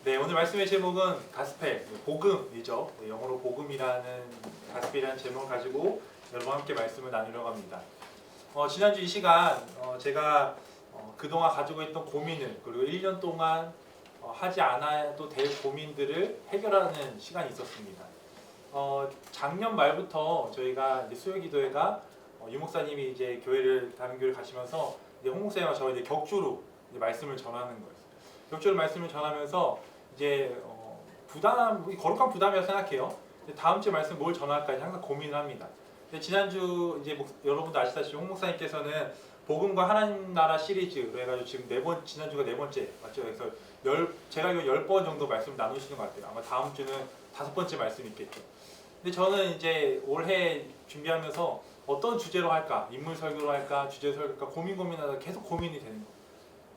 네, 오늘 말씀의 제목은 가스펠, 복음이죠. 네, 영어로 복음이라는 가스펠이라는 제목을 가지고 여러분과 함께 말씀을 나누려고 합니다. 지난주 이 시간 제가 그동안 가지고 있던 고민을 그리고 1년 동안 하지 않아도 될 고민들을 해결하는 시간이 있었습니다. 작년 말부터 저희가 이제 수요기도회가 유 목사님이 이제 다른 교회를 가시면서 이제 홍 목사님과 저와 이제 격주로 이제 말씀을 전하는 거예요. 격주로 말씀을 전하면서 이제 거룩한 부담이라고 생각해요. 다음 주에 말씀 뭘 전할까 항상 고민을 합니다. 지난주 이제 여러분도 아시다시피 홍 목사님께서는 복음과 하나님 나라 시리즈로 해가지고 지금 지난주가 4번째 맞죠? 그래서 제가 이거 10번 정도 말씀 나누시는 것 같아요. 아마 다음 주는 5번째 말씀이 있겠죠. 근데 저는 이제 올해 준비하면서 어떤 주제로 할까, 인물 설교로 할까, 주제 설교로 할까 고민하다 계속 고민이 되는 거예요.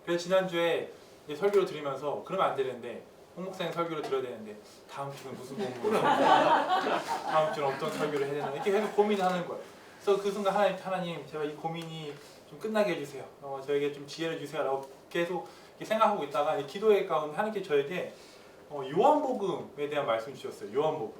그래서 지난주에 설교를 들으면서 그러면 안 되는데 홍 목사님 설교를 들어야 되는데 다음 주는 무슨 공부를 다음 주는 어떤 설교를 해야 되나 이렇게 계속 고민을 하는 거예요. 그래서 그 순간 하나님 제발 이 고민이 좀 끝나게 해주세요. 저에게 좀 지혜를 주세요 라고 계속 생각하고 있다가 기도회 가운데 하나님께 저에게 요한복음에 대한 말씀 주셨어요. 요한복음.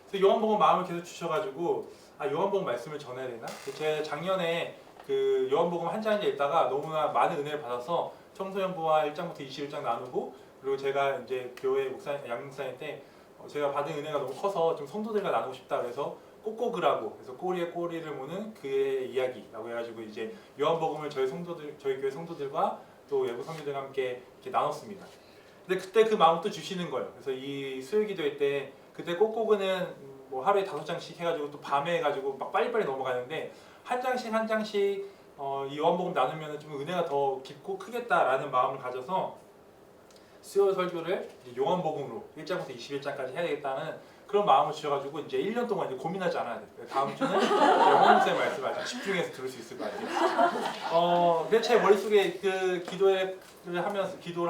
그래서 요한복음 마음을 계속 주셔가지고 요한복음 말씀을 전해야 되나? 제가 작년에 그 요한복음 한 장을 읽다가 너무나 많은 은혜를 받아서 청소년부와 1장부터 21장 나누고 그리고 제가 이제 교회 양 목사님한테 제가 받은 은혜가 너무 커서 좀 성도들과 나누고 싶다 그래서 꼬꼬그라고 그래서 꼬리에 꼬리를 무는 그의 이야기라고 해가지고 이제 요한복음을 저희 교회 성도들과 또 외부 성도들과 함께 이렇게 나눴습니다. 근데 그때 그 마음을 또 주시는 거예요. 그래서 이 수요기도회 때 그때 꼬꼬그는 뭐 하루에 5장씩 해가지고 또 밤에 해가지고 막 빨리빨리 넘어가는데 한 장씩 이 요한복음 나누면 좀 은혜가 더 깊고 크겠다라는 마음을 가져서 수요 설교를 요한복음으로 1장부터 21장까지 해야 되겠다는 그런 마음을 주셔가지고 이제 1년 동안 이제 고민하지 않아야 돼요. 다음 주는 홍목사님 말씀 아주 집중해서 들을 수 있을 것 같아요. 근데 제 머릿속에 그 기도를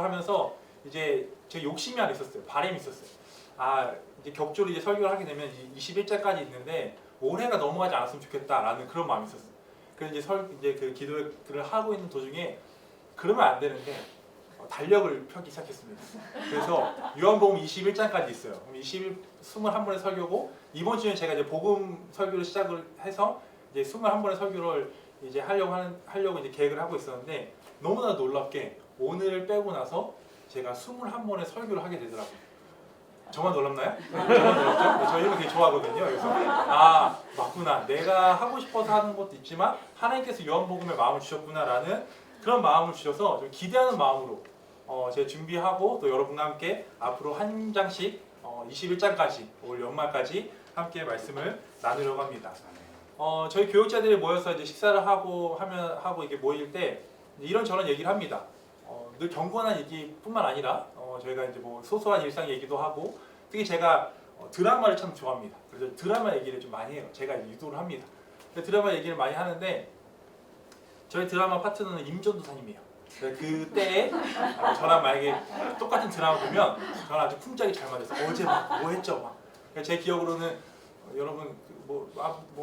하면서 이제 제 욕심이 하나 있었어요. 바람이 있었어요. 이제 격주로 이제 설교를 하게 되면 21장까지 있는데 올해가 넘어가지 않았으면 좋겠다라는 그런 마음이 있었어요. 그래서 이제 그 기도를 하고 있는 도중에 그러면 안 되는데 달력을 펴기 시작했습니다. 그래서 요한복음 21장까지 있어요. 그럼 21번의 설교고 이번 주에 제가 이제 복음 설교를 시작을 해서 이제 21번의 설교를 이제 하려고 이제 계획을 하고 있었는데 너무나 놀랍게 오늘을 빼고 나서 제가 21번의 설교를 하게 되더라고요. 저만 놀랍나요? 저만 놀랍죠? 저 이런 거 되게 좋아하거든요. 그래서 맞구나. 내가 하고 싶어서 하는 것도 있지만 하나님께서 요한복음에 마음을 주셨구나라는 그런 마음을 주셔서 좀 기대하는 마음으로 제가 준비하고 또 여러분과 함께 앞으로 한 장씩 21장까지 올 연말까지 함께 말씀을 나누려고 합니다. 저희 교육자들이 모여서 이제 식사를 하고 이렇게 모일 때 이런저런 얘기를 합니다. 늘 경건한 얘기뿐만 아니라 저희가 이제 뭐 소소한 일상 얘기도 하고 특히 제가 드라마를 참 좋아합니다. 그래서 드라마 얘기를 좀 많이 해요. 제가 유도를 합니다. 드라마 얘기를 많이 하는데 저희 드라마 파트너는 임전도사님이에요. 그때 저랑 만약에 똑같은 드라마 보면 저랑 아주 품짝이 잘 맞아서 어제 뭐 했죠 막. 제 기억으로는 여러분 뭐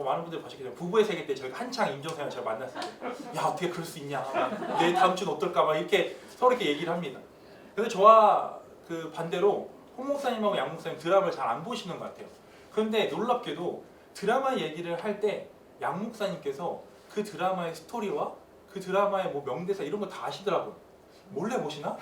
많은 분들이 보셨겠지만 부부의 세계 때 저희가 한창 임전도사님을 제가 만났을 때 야 어떻게 그럴 수 있냐 내 다음 주는 어떨까 막 이렇게 서로 이렇게 얘기를 합니다. 근데 저와 그 반대로 홍 목사님하고 양 목사님 드라마를 잘 안 보시는 것 같아요. 그런데 놀랍게도 드라마 얘기를 할 때 양 목사님께서 그 드라마의 스토리와 그 드라마의 뭐 명대사 이런 거 다 아시더라고요. 몰래 보시나?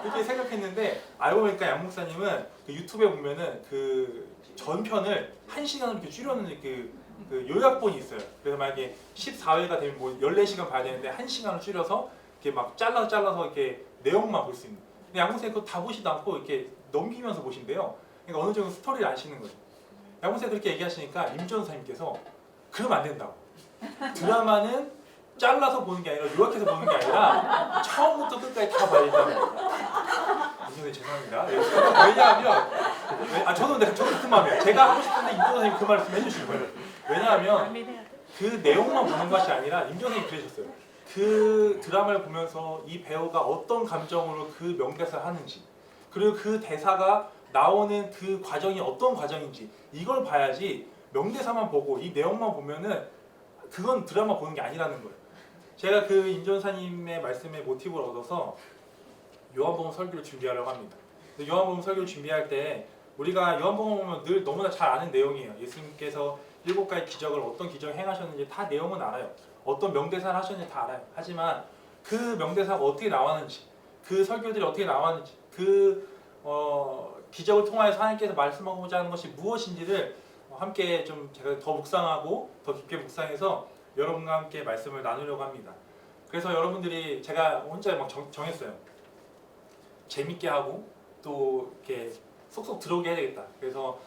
이렇게 생각했는데 알고 보니까 양 목사님은 그 유튜브에 보면은 그 전편을 1시간으로 이렇게 줄여놓는 그 요약본이 있어요. 그래서 만약에 14회가 되면 뭐 14시간 봐야 되는데 1시간을 줄여서 이렇게 막 잘라서 이렇게 내용만 볼 수 있는. 근데 양 목사님 그거 다 보지도 않고 이렇게 넘기면서 보신대요. 그러니까 어느 정도 스토리를 아시는 거죠. 양 목사님 그렇게 얘기하시니까 임전사님께서 그러면 안 된다고. 드라마는 잘라서 보는 게 아니라 요약해서 보는 게 아니라 처음부터 끝까지 다 봐야 된다는 거예요. 이분들 죄송합니다. 왜냐하면 저도 같은 마음이에요. 제가 하고 싶은데 임전 선생님 그 말씀 해주시는 거예요. 왜냐하면 그 내용만 보는 것이 아니라 임전 선생님 그러셨어요. 그 드라마를 보면서 이 배우가 어떤 감정으로 그 명대사를 하는지 그리고 그 대사가 나오는 그 과정이 어떤 과정인지 이걸 봐야지 명대사만 보고 이 내용만 보면은 그건 드라마 보는 게 아니라는 거예요. 제가 그 임전사님의 말씀에 모티브를 얻어서 요한복음 설교를 준비하려고 합니다. 요한복음 설교를 준비할 때 우리가 요한복음 보면 늘 너무나 잘 아는 내용이에요. 예수님께서 7가지 기적을 어떤 기적을 행하셨는지 다 내용은 알아요. 어떤 명대사를 하셨는지 다 알아요. 하지만 그 명대사가 어떻게 나왔는지, 그 설교들이 어떻게 나왔는지, 기적을 통하여서 하나님께서 말씀하고자 하는 것이 무엇인지를 함께 좀 제가 더 묵상하고 더 깊게 묵상해서 여러분과 함께 말씀을 나누려고 합니다. 그래서 여러분들이 제가 혼자 막 정했어요. 재밌게 하고 또 이렇게 쏙쏙 들어오게 해야 되겠다. 그래서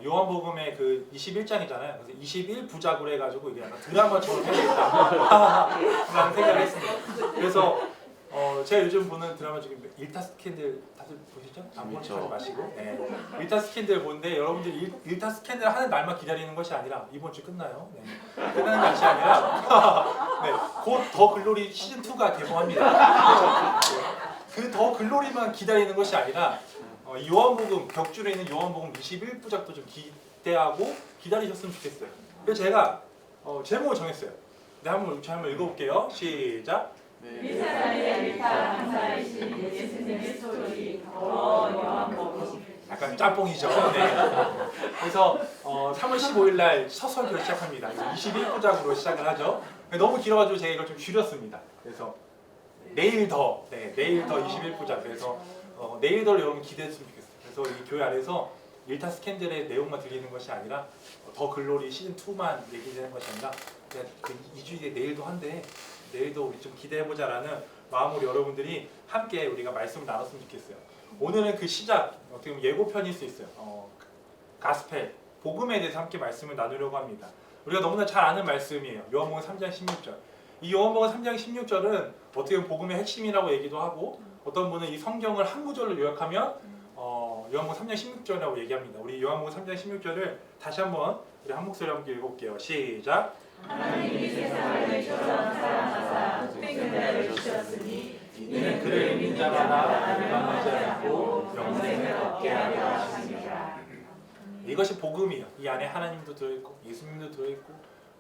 요한복음의 그 21장이잖아요. 그래서 21부작으로 해가지고 이게 약간 드라마처럼 해야 되겠다 라는 생각을 했습니다. 그래서 제가 요즘 보는 드라마 중에 일타 스캔들 다들 보시죠? 안 보는 척 하지 마시고 일타 스캔들 보는데 여러분들 일타 스캔들 하는 날만 기다리는 것이 아니라 이번 주 끝나요. 끝나는 것이 아니라 곧 더 글로리 시즌2가 개봉합니다. 그 더 글로리만 기다리는 것이 아니라 요한복음 격줄에 있는 요한복음 21부작도 좀 기대하고 기다리셨으면 좋겠어요. 그래서 제가 제목을 정했어요. 네, 한번 읽어볼게요. 시작. 약간 짬뽕이죠. 네. 그래서 3월 15일 날 첫 설교를 시작합니다. 21부작으로 시작을 하죠. 너무 길어가지고 제가 이걸 좀 줄였습니다. 그래서 내일 더 21부작. 그래서 내일 더를 여러분 기대했으면 좋겠어요. 그래서 이 교회 안에서 일타 스캔들의 내용만 들리는 것이 아니라 더 글로리 시즌2만 얘기되는 것이 아니라 그 2주 뒤에 내일도 한데 내일도 우리 좀 기대해보자라는 마음으로 여러분들이 함께 우리가 말씀을 나눴으면 좋겠어요. 오늘은 그 시작, 어떻게 보면 예고편일 수 있어요. 가스펠, 복음에 대해서 함께 말씀을 나누려고 합니다. 우리가 너무나 잘 아는 말씀이에요. 요한복음 3장 16절. 이 요한복음 3장 16절은 어떻게 보면 복음의 핵심이라고 얘기도 하고 어떤 분은 이 성경을 한 구절로 요약하면 요한복음 3장 16절이라고 얘기합니다. 우리 요한복음 3장 16절을 다시 한번 우리 한 목소리로 함께 읽어볼게요. 시작. 하나님이 세상을 내셔서 사랑하사 독생자를 주셨으니 이는 그를 믿는 자마다 멸망하지 않고 영생을 얻게 하려 하심이라. 이것이 복음이에요. 이 안에 하나님도 들어있고 예수님도 들어있고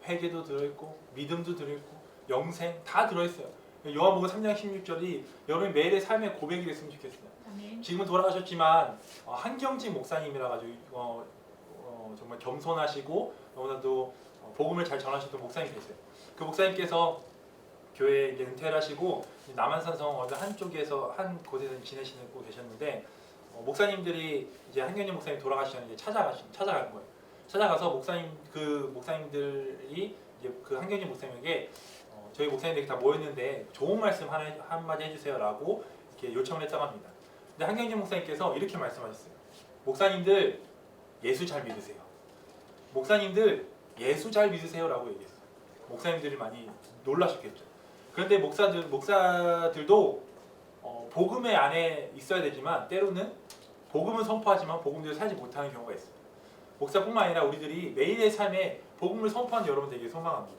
회개도 들어있고 믿음도 들어있고 영생 다 들어있어요. 요한복음 3장 16절이 여러분 매일의 삶의 고백이 됐으면 좋겠어요. 지금은 돌아가셨지만 한경직 목사님이라 가지고 정말 겸손하시고 너무나도 복음을 잘 전하셨던 목사님이 계세요. 그 목사님께서 교회에 이제 은퇴를 하시고 남한산성 어느 한쪽에서 한 곳에서 지내시고 계셨는데 목사님들이 이제 한경직 목사님 돌아가시면 이제 찾아간 거예요. 찾아가서 목사님들이 이제 그 한경직 목사님에게 저희 목사님들이 다 모였는데 좋은 말씀 한마디 해주세요라고 이렇게 요청을 했다고 합니다. 근데 한경직 목사님께서 이렇게 말씀하셨어요. 목사님들 예수 잘 믿으세요. 목사님들 예수 잘 믿으세요라고 얘기했어요. 목사님들이 많이 놀라셨겠죠. 그런데 목사들도 복음의 안에 있어야 되지만 때로는 복음은 선포하지만 복음대로 살지 못하는 경우가 있어요. 목사뿐만 아니라 우리들이 매일의 삶에 복음을 선포하는 여러분 되게 소망합니다.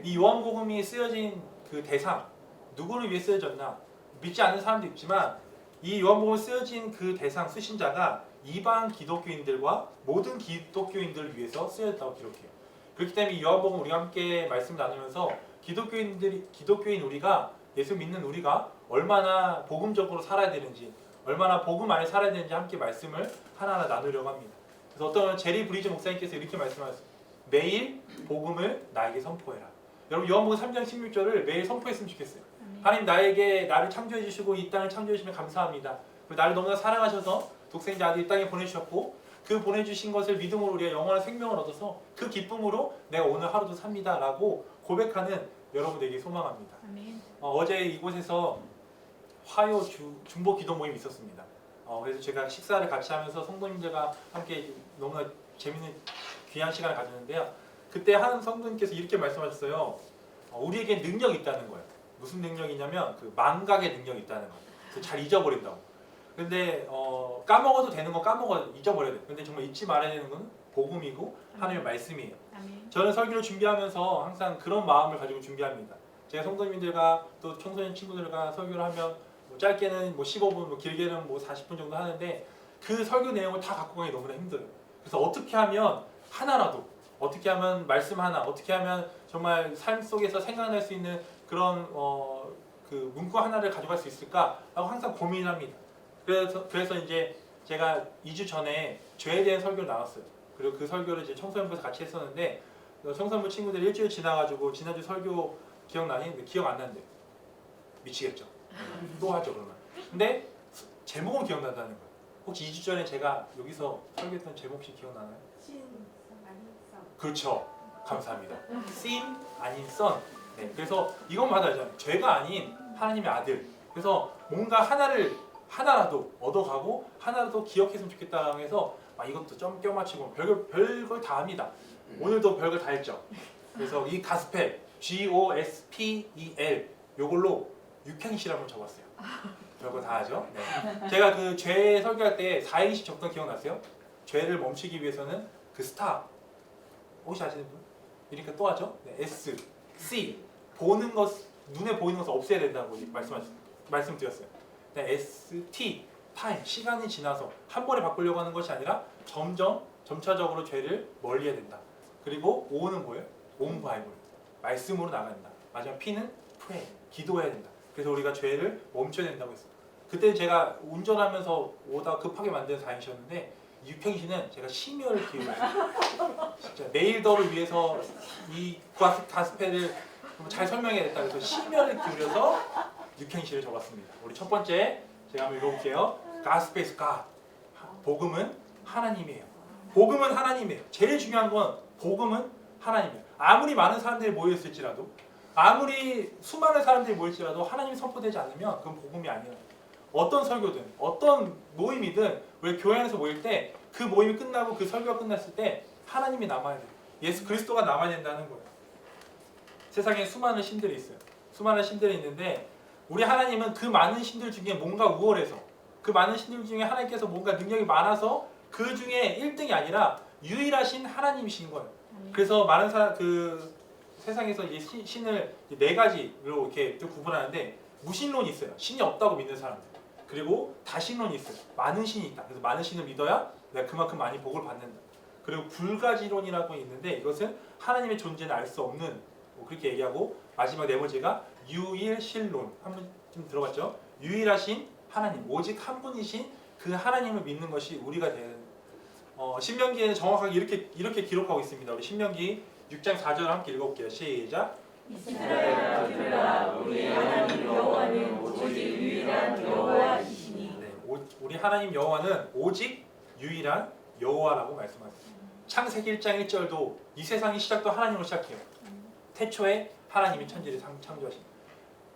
이 요한복음이 쓰여진 그 대상, 누구를 위해 쓰여졌나? 믿지 않는 사람도 있지만 이 요한복음 쓰여진 그 대상 쓰신 자가 이방 기독교인들과 모든 기독교인들을 위해서 쓰여졌다고 기록해요. 그렇기 때문에 이 요한복음 우리가 함께 말씀 나누면서 기독교인 우리가 예수 믿는 우리가 얼마나 복음적으로 살아야 되는지 얼마나 복음 안에 살아야 되는지 함께 말씀을 하나하나 나누려고 합니다. 그래서 어떤 제리 브리즈 목사님께서 이렇게 말씀하셨어요. 매일 복음을 나에게 선포해라. 여러분 요한복음 3장 16절을 매일 선포했으면 좋겠어요. 하나님 나를 창조해 주시고 이 땅을 창조해 주시면 감사합니다. 그리고 나를 너무나 사랑하셔서 독생자 아들 이 땅에 보내주셨고 그 보내주신 것을 믿음으로 우리가 영원한 생명을 얻어서 그 기쁨으로 내가 오늘 하루도 삽니다 라고 고백하는 여러분에게 소망합니다. 어제 이곳에서 화요 중보 기도 모임이 있었습니다. 그래서 제가 식사를 같이 하면서 성도님들과 함께 너무나 재밌는 귀한 시간을 가졌는데요. 그때 한 성도님께서 이렇게 말씀하셨어요. 우리에게 능력이 있다는 거예요. 무슨 능력이냐면 그 망각의 능력이 있다는 거예요. 그래서 잘 잊어버린다고. 근데 까먹어도 되는 건 잊어버려야 돼요. 근데 정말 잊지 말아야 되는 건 복음이고 하나님의 말씀이에요. 저는 설교를 준비하면서 항상 그런 마음을 가지고 준비합니다. 제가 성도님들과 또 청소년 친구들과 설교를 하면 짧게는 15분, 길게는 40분 정도 하는데 그 설교 내용을 다 갖고 가기 너무나 힘들어요. 그래서 어떻게 하면 하나라도, 어떻게 하면 말씀 하나, 어떻게 하면 정말 삶 속에서 생각날 수 있는 그런 그 문구 하나를 가져갈 수 있을까라고 항상 고민합니다. 그래서 이제 제가 2주 전에 죄에 대한 설교를 나눴어요. 그리고 그 설교를 이제 청소년부에서 같이 했었는데 청소년부 친구들이 일주일 지나가지고 지난주 설교 기억나니? 기억 안 나는데 미치겠죠. 또 하죠 그러면. 근데 제목은 기억난다는 거예요. 혹시 2주 전에 제가 여기서 설교했던 제목 혹시 기억나나요? 그렇죠. 감사합니다. sin 아닌 son. 네, 그래서 이건 받아야죠. 죄가 아닌 하나님의 아들. 그래서 뭔가 하나라도 얻어가고 하나라도 기억했으면 좋겠다고 해서 이것도 좀 껴맞추고 별걸 다 합니다. 오늘도 별걸 다 했죠. 그래서 이 가스펠 GOSPEL 요걸로 육행시를 한번 적었어요. 별거 다 하죠. 네. 제가 그 죄 설교할 때 4행시 적던 기억나세요? 죄를 멈추기 위해서는 그 스탑 혹시 아시는 분? 이러니까 또 하죠. 네. S, C 보는 것 눈에 보이는 것을 없애야 된다고 말씀드렸어요. 네. S, T 타임 시간이 지나서 한 번에 바꾸려고 하는 것이 아니라 점차적으로 죄를 멀리해야 된다. 그리고 O는 뭐예요? 온 바이블 말씀으로 나간다. 마지막 P는 pray 기도해야 된다. 그래서 우리가 죄를 멈춰야 된다고 했어요. 그때 제가 운전하면서 오다 급하게 만든 사행시였는데 육행시는 제가 심혈을 기울였어요. 진짜 내일더를 위해서 이 가스펠을 잘 설명해야겠다. 그래서 심혈을 기울여서 육행시를 적었습니다. 우리 첫 번째 제가 한번 읽어볼게요. 가스펠 가 복음은 하나님이에요. 복음은 하나님이에요. 제일 중요한 건 복음은 하나님이에요. 아무리 많은 사람들이 모여있을지라도 아무리 수많은 사람들이 모일지라도 하나님이 선포되지 않으면 그건 복음이 아니에요. 어떤 설교든 어떤 모임이든 우리 교회 안에서 모일 때 그 모임이 끝나고 그 설교가 끝났을 때 하나님이 남아야 돼요. 예수 그리스도가 남아야 된다는 거예요. 세상에 수많은 신들이 있어요. 수많은 신들이 있는데 우리 하나님은 그 많은 신들 중에 뭔가 우월해서 그 많은 신들 중에 하나님께서 뭔가 능력이 많아서 그 중에 1등이 아니라 유일하신 하나님이신 거예요. 그래서 많은 사람 그 세상에서 이 신을 4가지로 이렇게 구분하는데 무신론이 있어요. 신이 없다고 믿는 사람들. 그리고 다신론이 있어요. 많은 신이 있다. 그래서 많은 신을 믿어야 내가 그만큼 많이 복을 받는다. 그리고 불가지론이라고 있는데 이것은 하나님의 존재는 알 수 없는 그렇게 얘기하고 마지막 4번째가 유일신론. 한번 좀 들어봤죠? 유일하신 하나님, 오직 한 분이신 그 하나님을 믿는 것이 우리가 되는. 신명기에는 정확하게 이렇게 기록하고 있습니다. 우리 신명기 6장 4절을 함께 읽어볼게요. 시작. 이스라엘아 들으라 우리 하나님 여호와는 오직 유일한 여호와이시니. 네, 우리 하나님 여호와는 오직 유일한 여호와라고 말씀하셨습니다. 창세기 1장 1절도 이 세상의 시작도 하나님으로 시작해요. 태초에 하나님이 천지를 창조하십니다.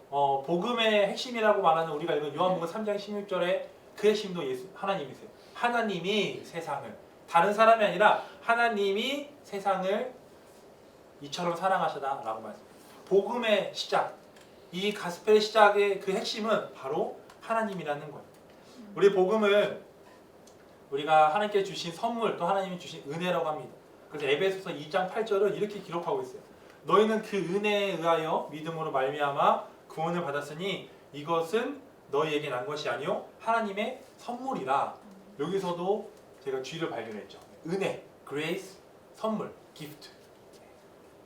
복음의 핵심이라고 말하는 우리가 읽은 요한복음 3장 16절에 그 핵심도 하나님이세요. 하나님이 세상을 다른 사람이 아니라 하나님이 세상을 이처럼 사랑하시다라고 말씀합니다. 복음의 시작, 이 가스펠의 시작의 그 핵심은 바로 하나님이라는 거예요. 우리 복음을 우리가 하나님께 주신 선물 또 하나님이 주신 은혜라고 합니다. 그래서 에베소서 2장 8절은 이렇게 기록하고 있어요. 너희는 그 은혜에 의하여 믿음으로 말미암아 구원을 받았으니 이것은 너희에게 난 것이 아니요 하나님의 선물이라. 여기서도 제가 G를 발견했죠. 은혜, grace, 선물, gift.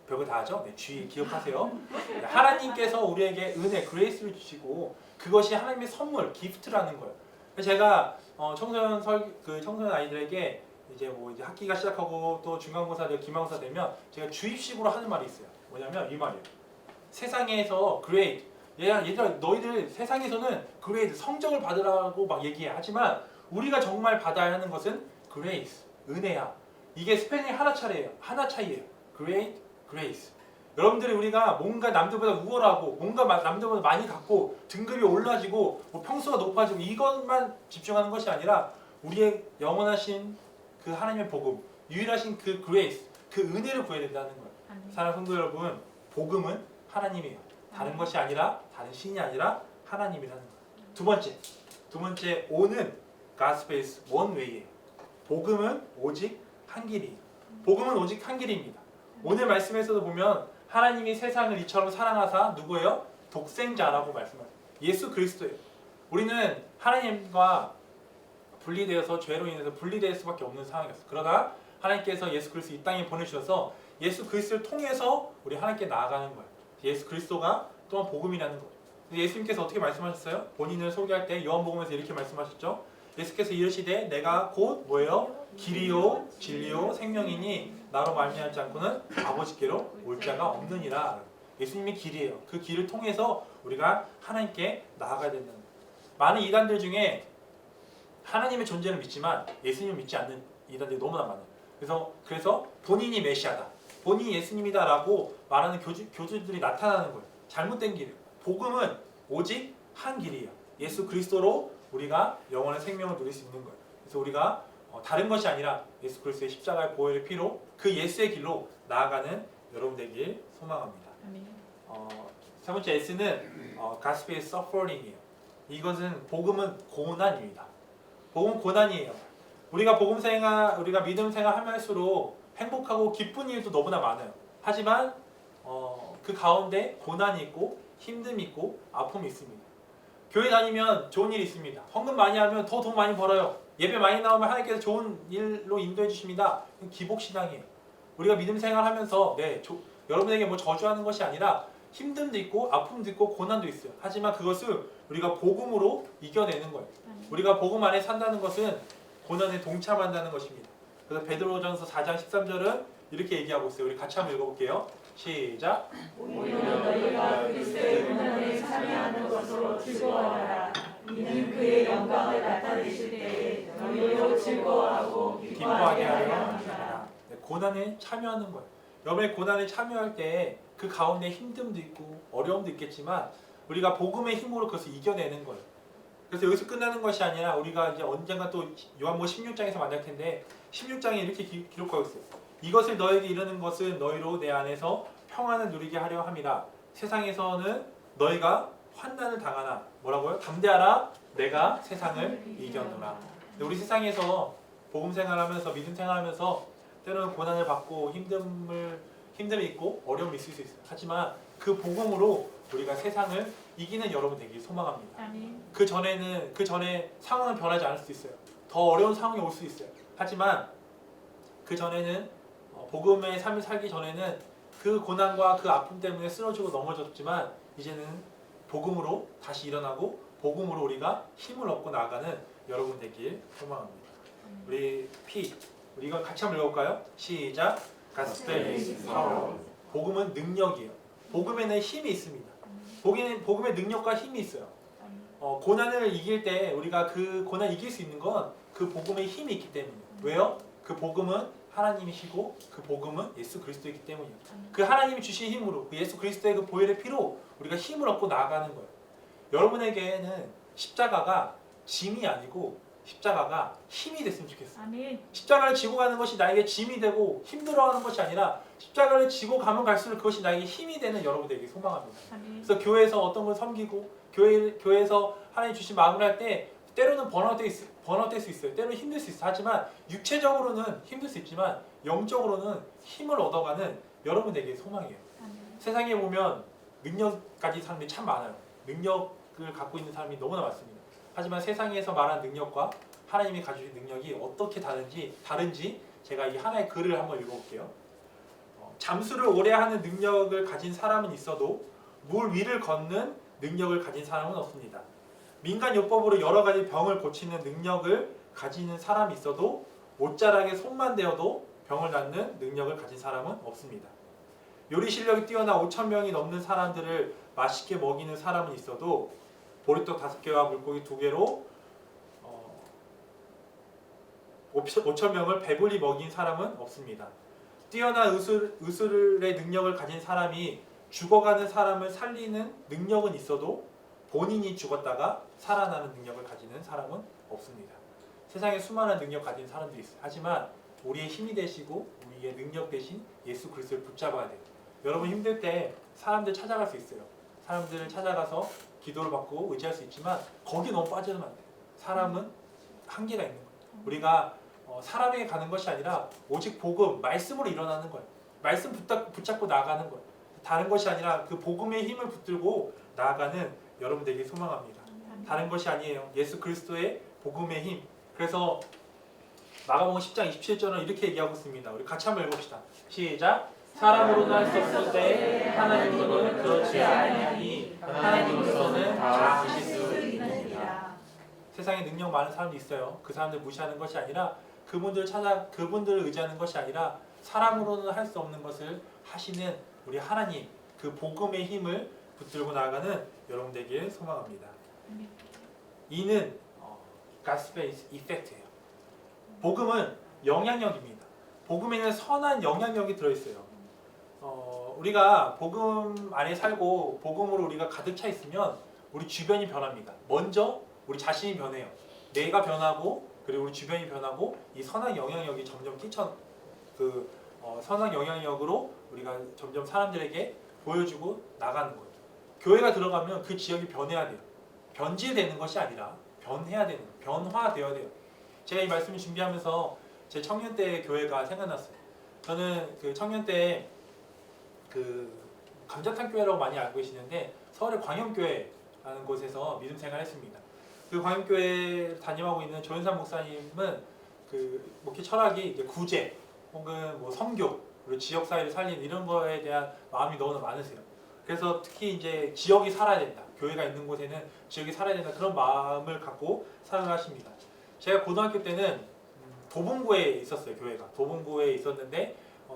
별거 다 하죠? 네, G 기억하세요. 네, 하나님께서 우리에게 은혜, grace를 주시고 그것이 하나님의 선물, gift라는 거예요. 제가 청소년 아이들에게 이제 학기가 시작하고 또 중간고사 되고 기말고사 되면 제가 주입식으로 하는 말이 있어요. 뭐냐면 이 말이에요. 세상에서 grade, 얘들아 너희들 세상에서는 grade 성적을 받으라고 막 얘기해. 하지만 우리가 정말 받아야 하는 것은 grace, 은혜야. 이게 스펠링 하나 차이예요. grade, grace. 여러분들이 우리가 뭔가 남들보다 우월하고 뭔가 남들보다 많이 갖고 등급이 올라지고 평수가 높아지고 이것만 집중하는 것이 아니라 우리의 영원하신 그 하나님의 복음, 유일하신 그 grace, 그 은혜를 구해야 된다는 거예요. 사랑하는 성도 여러분, 복음은 하나님이에요. 다른 것이 아니라 다른 신이 아니라 하나님이라는 거예요. 두 번째 O는 Gospel is one way예요. 복음은 오직 한 길이에요. 복음은 오직 한 길입니다. 오늘 말씀에서도 보면 하나님이 세상을 이처럼 사랑하사 누구예요? 독생자라고 말씀하세요. 예수 그리스도예요. 우리는 하나님과 분리되어서 죄로 인해서 분리될 수밖에 없는 상황이었어요. 그러나 하나님께서 예수 그리스도 이 땅에 보내주셔서 예수 그리스도를 통해서 우리 하나님께 나아가는 거예요. 예수 그리스도가 또한 복음이라는 거예요. 예수님께서 어떻게 말씀하셨어요? 본인을 소개할 때 요한복음에서 이렇게 말씀하셨죠. 예수께서 이르시되 내가 곧 뭐예요? 길이요 진리요 생명이니 나로 말미암지 않고는 아버지께로 올 자가 없느니라. 예수님이 길이에요. 그 길을 통해서 우리가 하나님께 나아가야 된다는 거예요. 많은 이단들 중에 하나님의 존재를 믿지만 예수님을 믿지 않는 이단들이 너무나 많아요. 그래서 본인이 메시아다, 본인이 예수님이다라고 말하는 교주들이 나타나는 거예요. 잘못된 길이에요. 복음은 오직 한 길이에요. 예수 그리스도로 우리가 영원한 생명을 누릴 수 있는 거예요. 그래서 우리가 다른 것이 아니라 예수 그리스도의 십자가의 보혈의 피로 그 예수의 길로 나아가는 여러분 되길 소망합니다. 세 번째 S는 Gospel is suffering이에요. 이것은 복음은 고난입니다. 복음은 고난이에요. 우리가 우리가 믿음 생활 하면서록 행복하고 기쁜 일도 너무나 많아요. 하지만 그 가운데 고난이 있고 힘듦이 있고 아픔이 있습니다. 교회 다니면 좋은 일이 있습니다. 헌금 많이 하면 더 돈 많이 벌어요. 예배 많이 나오면 하나님께서 좋은 일로 인도해 주십니다. 기복신앙이에요. 우리가 믿음 생활하면서 여러분에게 뭐 저주하는 것이 아니라 힘듦도 있고 아픔도 있고 고난도 있어요. 하지만 그것을 우리가 복음으로 이겨내는 거예요. 우리가 복음 안에 산다는 것은 고난에 동참한다는 것입니다. 그래서 베드로전서 4장 13절은 이렇게 얘기하고 있어요. 우리 같이 한번 읽어볼게요. 시작. 오히려 너희가 그리스도의 고난에 참여하는 것으로 즐거워하라. 이는 그의 영광을 나타내실 때에 너희로 즐거워하고 기뻐하게 하려 합니다. 고난에 참여하는 거예요. 여러분의 고난에 참여할 때 그 가운데 힘듦도 있고 어려움도 있겠지만 우리가 복음의 힘으로 그것을 이겨내는 거예요. 그래서 여기서 끝나는 것이 아니라 우리가 이제 언젠가 또 요한복음 16장에서 만날 텐데 16장에 이렇게 기록하고 있어요. 이것을 너에게 이르는 것은 너희로 내 안에서 평안을 누리게 하려 함이라. 세상에서는 너희가 환난을 당하나 뭐라고요? 담대하라 내가 세상을 이겼노라. 우리 세상에서 복음 생활하면서 믿음 생활하면서 때로는 고난을 받고 힘듦이 있고 어려움이 있을 수 있어요. 하지만 그 복음으로 우리가 세상을 이기는 여러분 되길 소망합니다. 아멘. 그 전에 상황은 변하지 않을 수 있어요. 더 어려운 상황이 올 수 있어요. 하지만 그 전에는 복음의 삶을 살기 전에는 그 고난과 그 아픔 때문에 쓰러지고 넘어졌지만 이제는 복음으로 다시 일어나고 복음으로 우리가 힘을 얻고 나아가는 여러분 되길 소망합니다. 우리 이거 같이 한번 읽어볼까요? 시작. Gospel is power. 복음은 능력이에요. 복음에는 힘이 있습니다. 복음의 능력과 힘이 있어요. 고난을 이길 때 우리가 그 고난 이길 수 있는 건 그 복음의 힘이 있기 때문이에요. 왜요? 그 복음은 하나님이시고 그 복음은 예수 그리스도이기 때문이에요. 그 하나님이 주신 힘으로 그 예수 그리스도의 그 보혈의 피로 우리가 힘을 얻고 나아가는 거예요. 여러분에게는 십자가가 짐이 아니고 십자가가 힘이 됐으면 좋겠어요. 아멘. 십자가를 지고 가는 것이 나에게 짐이 되고 힘들어하는 것이 아니라 십자가를 지고 가면 갈수록 그것이 나에게 힘이 되는 여러분들에게 소망합니다. 아멘. 그래서 교회에서 어떤 걸 섬기고 교회에서 하나님 주신 마음을 할 때 때로는 번아웃될 수 있어요. 때로는 힘들 수 있어요. 하지만 육체적으로는 힘들 수 있지만 영적으로는 힘을 얻어가는 여러분에게 소망이에요. 아멘. 세상에 보면 능력 가진 사람들이 참 많아요. 능력을 갖고 있는 사람이 너무나 많습니다. 하지만 세상에서 말하는 능력과 하나님이 가지신 능력이 어떻게 다른지 제가 이 하나의 글을 한번 읽어볼게요. 잠수를 오래 하는 능력을 가진 사람은 있어도 물 위를 걷는 능력을 가진 사람은 없습니다. 민간 요법으로 여러 가지 병을 고치는 능력을 가지는 사람이 있어도 옷자락에 손만 대어도 병을 낫는 능력을 가진 사람은 없습니다. 요리 실력이 뛰어나 5,000명이 넘는 사람들을 맛있게 먹이는 사람은 있어도 보리떡 5개와 물고기 2개로 5,000명을 배불리 먹인 사람은 없습니다. 뛰어난 의술의 능력을 가진 사람이 죽어가는 사람을 살리는 능력은 있어도 본인이 죽었다가 살아나는 능력을 가지는 사람은 없습니다. 세상에 수많은 능력 가진 사람들이 있어요. 하지만 우리의 힘이 되시고 우리의 능력 대신 예수 그리스도를 붙잡아야 돼요. 여러분 힘들 때 사람들 찾아갈 수 있어요. 사람들을 찾아가서 기도를 받고 의지할 수 있지만 거기 너무 빠지면 안 돼요. 사람은 한계가 있는 거예요. 우리가 사람에게 가는 것이 아니라 오직 복음, 말씀으로 일어나는 거예요. 말씀 붙잡고 나아가는 거예요. 다른 것이 아니라 그 복음의 힘을 붙들고 나아가는 여러분 되길 소망합니다. 다른 것이 아니에요. 예수 그리스도의 복음의 힘. 그래서 마가복음 10장 27절은 이렇게 얘기하고 있습니다. 우리 같이 한번 읽어봅시다. 시작. 사람으로는 할 수 없을 때 하나님으로는 그렇지 아니하니 하나님으로서는 다 하실 수 있느니라. 세상에 능력 많은 사람도 있어요. 그 사람들 무시하는 것이 아니라 그분들을 의지하는 것이 아니라 사람으로는 할 수 없는 것을 하시는 우리 하나님, 그 복음의 힘을 붙들고 나아가는 여러분 되길 소망합니다. 이는 가스페이 이펙트예요. 복음은 영향력입니다. 복음에는 선한 영향력이 들어있어요. 우리가 복음 안에 살고 복음으로 우리가 가득 차 있으면 우리 주변이 변합니다. 먼저 우리 자신이 변해요. 내가 변하고 그리고 우리 주변이 변하고 이 선한 영향력이 점점 선한 영향력으로 우리가 점점 사람들에게 보여주고 나가는 거예요. 교회가 들어가면 그 지역이 변해야 돼요. 변질되는 것이 아니라 변화되어야 돼요. 제가 이 말씀을 준비하면서 제 청년 때 교회가 생각났어요. 저는 그 청년 때 그 감자탕 교회라고 많이 알고 계시는데 서울의 광영교회라는 곳에서 믿음 생활했습니다. 그 광영교회 담임하고 있는 조현삼 목사님은 그 목회 철학이 이제 구제 혹은 뭐 선교 그리고 지역 사회를 살리는 이런 거에 대한 마음이 너무나 많으세요. 그래서 특히 이제 지역이 살아야 된다. 교회가 있는 곳에는 지역이 살아야 된다. 그런 마음을 갖고 살아가십니다. 제가 고등학교 때는 도봉구에 있었어요. 교회가 도봉구에 있었는데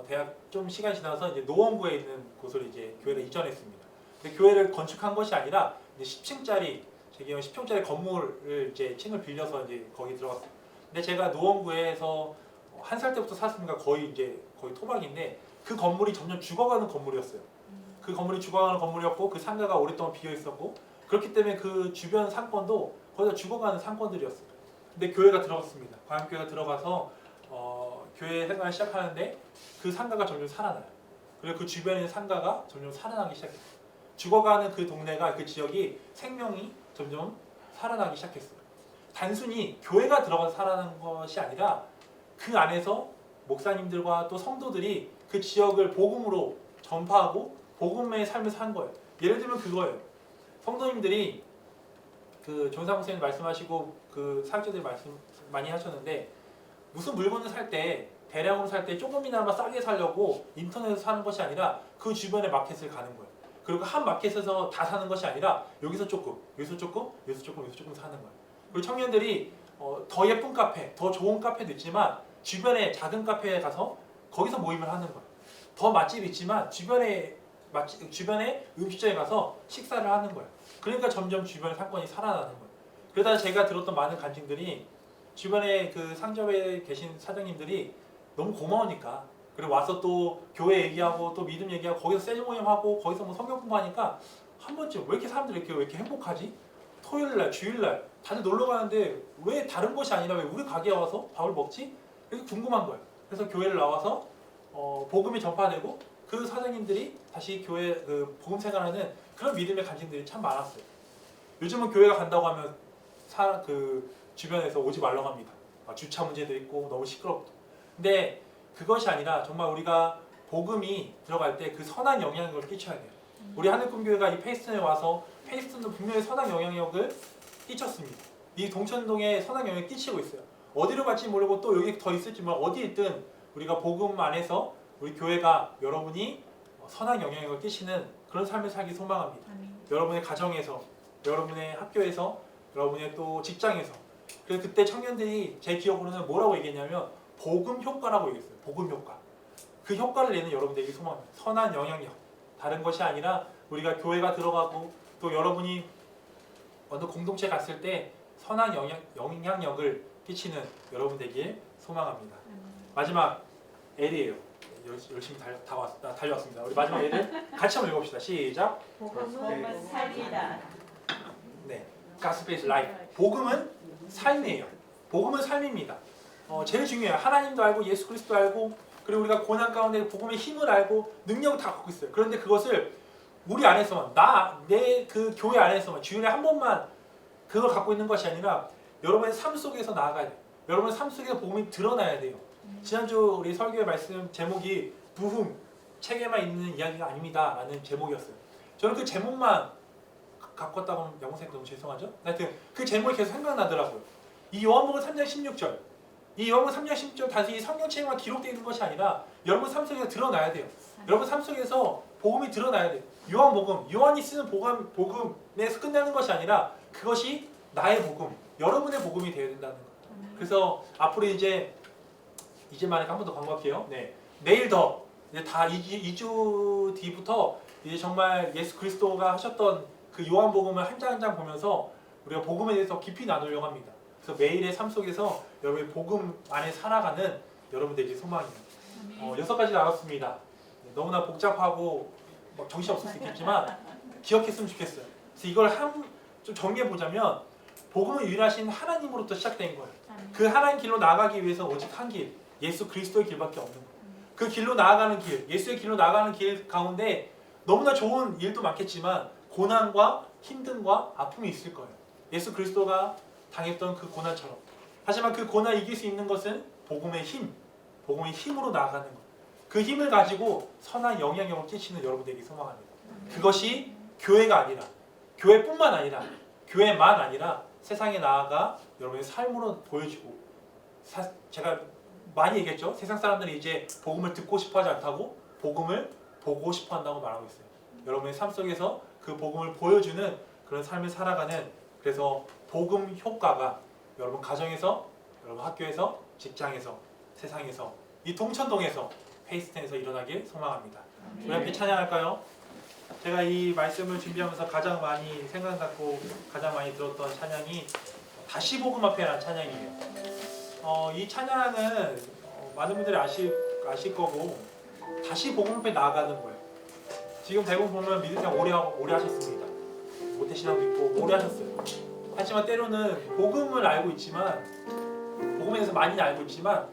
대학 좀 시간이 지나서 이제 노원구에 있는 곳으로 이제 교회를 이전했습니다. 근데 교회를 건축한 것이 아니라 이제 10층짜리 제 기억에 10층짜리 건물을 이제 층을 빌려서 이제 거기 들어갔어요. 근데 제가 노원구에서 한 살 때부터 살았으니까 거의 토박인데 그 건물이 점점 죽어가는 건물이었어요. 그 건물이 죽어가는 건물이었고 그 상가가 오랫동안 비어 있었고 그렇기 때문에 그 주변 상권도 거의 다 죽어가는 상권들이었어요. 근데 교회가 들어갔습니다. 광양교회가 들어가서 교회 생활을 시작하는데 그 상가가 점점 살아나요. 그리고 그 주변에 있는 상가가 점점 살아나기 시작했어요. 죽어가는 그 동네가 그 지역이 생명이 점점 살아나기 시작했어요. 단순히 교회가 들어가서 살아나는 것이 아니라 그 안에서 목사님들과 또 성도들이 그 지역을 복음으로 전파하고 복음의 삶을 산 거예요. 예를 들면 그거예요. 성도님들이 그 조은상 목사님 말씀하시고 그 사역자들 말씀 많이 하셨는데 무슨 물건을 살 때 대량으로 살 때 조금이나마 싸게 사려고 인터넷에서 사는 것이 아니라 그 주변의 마켓을 가는 거예요. 그리고 한 마켓에서 다 사는 것이 아니라 여기서 조금, 여기서 조금, 여기서 조금, 여기서 조금 사는 거예요. 그리고 청년들이 더 예쁜 카페, 더 좋은 카페도 있지만 주변에 작은 카페에 가서 거기서 모임을 하는 거예요. 더 맛집이 있지만 주변에 음식점에 가서 식사를 하는 거예요. 그러니까 점점 주변의 상권이 살아나는 거예요. 그러다 제가 들었던 많은 간증들이 주변에 그 상점에 계신 사장님들이 너무 고마우니까 그리고 와서 또 교회 얘기하고 또 믿음 얘기하고 거기서 세즈 모임하고 거기서 뭐 성경 공부하니까 한 번쯤 왜 이렇게 사람들이 왜 이렇게 행복하지? 토요일날, 주일날 다들 놀러 가는데 왜 다른 곳이 아니라 왜 우리 가게에 와서 밥을 먹지? 이렇게 궁금한 거예요. 그래서 교회를 나와서 복음이 전파되고 그 사장님들이 다시 교회 그 복음 생활하는 그런 믿음의 간증들이 참 많았어요. 요즘은 교회가 간다고 하면 그 주변에서 오지 말라고 합니다. 주차 문제도 있고 너무 시끄럽고. 근데 그것이 아니라 정말 우리가 복음이 들어갈 때 그 선한 영향력을 끼쳐야 돼요. 우리 하늘꿈교회가 이 페이스턴에 와서 페이스턴도 분명히 선한 영향력을 끼쳤습니다. 이 동천동에 선한 영향을 끼치고 있어요. 어디로 갈지 모르고 또 여기 더 있을지만 어디 있든 우리가 복음 안에서 우리 교회가 여러분이 선한 영향력을 끼치는 그런 삶을 살기 소망합니다. 여러분의 가정에서, 여러분의 학교에서, 여러분의 또 직장에서. 그래서 그때 청년들이 제 기억으로는 뭐라고 얘기했냐면 복음 효과라고 얘기했어요. 복음 효과. 그 효과를 내는 여러분들에게 소망합니다. 선한 영향력. 다른 것이 아니라 우리가 교회가 들어가고 또 여러분이 어느 공동체 갔을 때 선한 영향력을 끼치는 여러분 되길 소망합니다. 마지막 L이에요. 열심히 달려왔습니다. 우리 마지막 L을 같이 한번 읽어봅시다. 시작. 복음은 살이다. 네, Gospel is life. 복음은 삶이에요. 복음은 삶입니다. 제일 중요해요. 하나님도 알고 예수 그리스도 알고 그리고 우리가 고난 가운데 복음의 힘을 알고 능력을 다 갖고 있어요. 그런데 그것을 우리 안에서만 내 그 교회 안에서만 주일에 한 번만 그걸 갖고 있는 것이 아니라 여러분의 삶 속에서 나아가야 돼요. 여러분의 삶 속에서 복음이 드러나야 돼요. 지난주 우리 설교의 말씀 제목이 부흥 책에만 있는 이야기가 아닙니다 라는 제목이었어요. 저는 그 제목만 갖고 왔다고 하면 영생님 너무 죄송하죠? 하여튼 그 제목이 계속 생각나더라고요. 이 요한복음 3장 16절 이 요한복음 3장 16절 단순히 성경책에만 기록되어 있는 것이 아니라 여러분 삶 속에서 드러나야 돼요. 여러분 삶 속에서 복음이 드러나야 돼요. 요한복음, 요한이 쓰는 복음에서 끝나는 것이 아니라 그것이 나의 복음, 여러분의 복음이 되어야 된다는 거예요. 그래서 앞으로 이제 말에 한 번 더 광고할게요. 네, 내일 더 이제 다 2주 뒤부터 이제 정말 예수 그리스도가 하셨던 그 요한복음을 한 장 한 장 보면서 우리가 복음에 대해서 깊이 나누려고 합니다. 그래서 매일의 삶 속에서 여러분의 복음 안에 살아가는 여러분들에게 소망이에요. 6가지 나눴습니다. 너무나 복잡하고 막 정신없을 수 있겠지만 기억했으면 좋겠어요. 그래서 이걸 좀 정리해 보자면 복음은 유일하신 하나님으로부터 시작된 거예요. 그 하나님 길로 나아가기 위해서 오직 한 길, 예수 그리스도의 길밖에 없는 거예요. 그 길로 나아가는 길, 예수의 길로 나아가는 길 가운데 너무나 좋은 일도 많겠지만 고난과 힘듦과 아픔이 있을 거예요. 예수 그리스도가 당했던 그 고난처럼. 하지만 그 고난을 이길 수 있는 것은 복음의 힘으로 나아가는 거예요. 그 힘을 가지고 선한 영향력을 끼치는 여러분들에게 소망합니다. 그것이 교회가 아니라, 교회뿐만 아니라, 교회만 아니라 세상에 나아가 여러분의 삶으로 보여주고, 제가 많이 얘기했죠. 세상 사람들이 이제 복음을 듣고 싶어하지 않다고 복음을 보고 싶어한다고 말하고 있어요. 여러분의 삶 속에서 그 복음을 보여주는 그런 삶을 살아가는, 그래서 복음 효과가 여러분 가정에서, 여러분 학교에서, 직장에서, 세상에서, 이 동천동에서, 페이스텐에서 일어나길 소망합니다. 우리 함께 찬양할까요? 제가 이 말씀을 준비하면서 가장 많이 생각났고 가장 많이 들었던 찬양이 다시 복음 앞에라는 찬양이에요. 이 찬양은 많은 분들이 아실 거고, 다시 복음 앞에 나아가는 거예요. 지금 대부분 보면 믿으시면 오래 하셨습니다. 모태신앙도 있고 오래 하셨어요. 하지만 때로는 복음을 알고 있지만, 복음에 대해서 많이 알고 있지만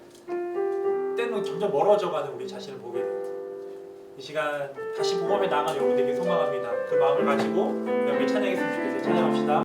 때로는 점점 멀어져가는 우리 자신을 보게 돼요. 이 시간 다시 복음 앞에 나아가는 여러분들에게 소망합니다. 그 마음을 가지고 우리 함께 찬양했으면 좋겠어요. 찬양합시다.